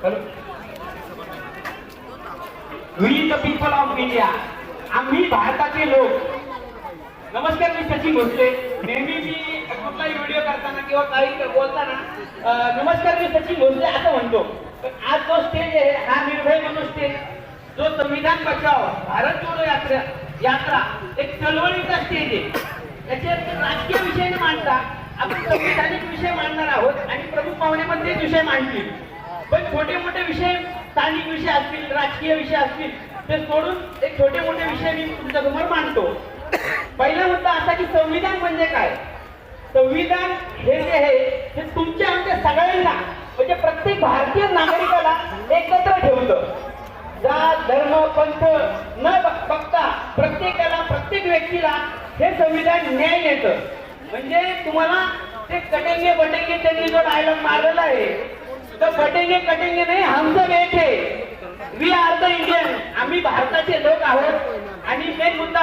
We the people of India, आम्ही भारताचे लोक. नमस्कार, मी सचिन भोसले. नेहमी मी कुठलाही व्हिडिओ करताना किंवा काही बोलताना नमस्कार मी सचिन भोसले असं म्हणतो. पण आज जो स्टेज आहे हा निर्भय म्हणून स्टेज, जो संविधान बचाव भारत जोडो यात्रा एक चळवळीचा स्टेज आहे. याच्यात राजकीय विषय न मांडता आपण संविधानिक विषय मांडणार आहोत आणि प्रमुख पाहुणे पण तेच विषय मांडतील. पण छोटे मोठे विषय, स्थानिक विषय असतील, राजकीय विषय असतील, ते सोडून एक छोटे मोठे विषय मी तुमच्यासमोर मांडतो. पहिला मुद्दा असा की संविधान म्हणजे काय. संविधान हे जे आहे हे तुमच्या आमच्या सगळ्यांना म्हणजे प्रत्येक भारतीय नागरिकाला एकत्र ठेवतं. जात धर्म पंथ न बघता प्रत्येकाला, प्रत्येक व्यक्तीला हे संविधान न्याय देतं. म्हणजे तुम्हाला ते कटेंगे बटेंगे त्यांनी जो डायलॉग मारलेला आहे, तर बटेंगे कटेंगे नाही, हम सब एक है, वी आर द इंडियन, आम्ही भारताचे लोक आहोत. आणि मेन मुद्दा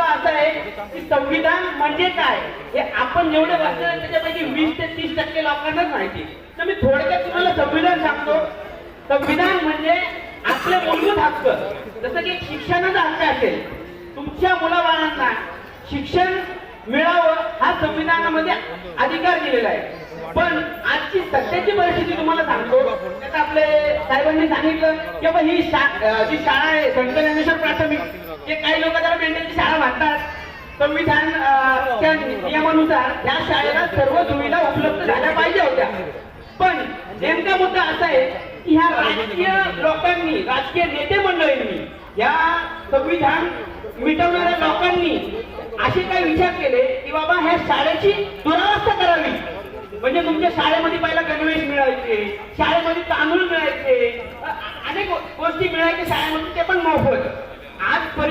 असा आहे की संविधान म्हणजे काय हे आपण जेवढे वाचलं त्याच्यापैकी 20 ते 30% लोकांनाच माहिती. तर मी थोडक्यात तुम्हाला संविधान सांगतो. संविधान म्हणजे आपले मूलभूत हक्क, जसं की शिक्षणाचा हक्क असेल, तुमच्या मुलाबाळांना शिक्षण मिळावं हा संविधानामध्ये अधिकार दिलेला आहे. पण आजची सध्याची परिस्थिती तुम्हाला सांगतो, त्यात आपले साहेबांनी सांगितलं की बाबा ही जी शाळा आहे संत ज्ञानेश्वर प्राथमिक, जे काही लोक त्याला मेंढ्यांची शाळा म्हणतात, संविधानाच्या नियमानुसार या शाळेला सर्व सुविधा उपलब्ध झाल्या पाहिजे होत्या. पण नेमका मुद्दा असा आहे की ह्या राजकीय लोकांनी, राजकीय नेते मंडळींनी, या संविधान मिटवणाऱ्या लोकांनी असे काही विचार केले की बाबा ह्या शाळेची दुरावस्था करावी. म्हणजे तुमच्या शाळेमध्ये पहिला गणवेश मिळायचे, शाळेमध्ये तांदूळ मिळायचे,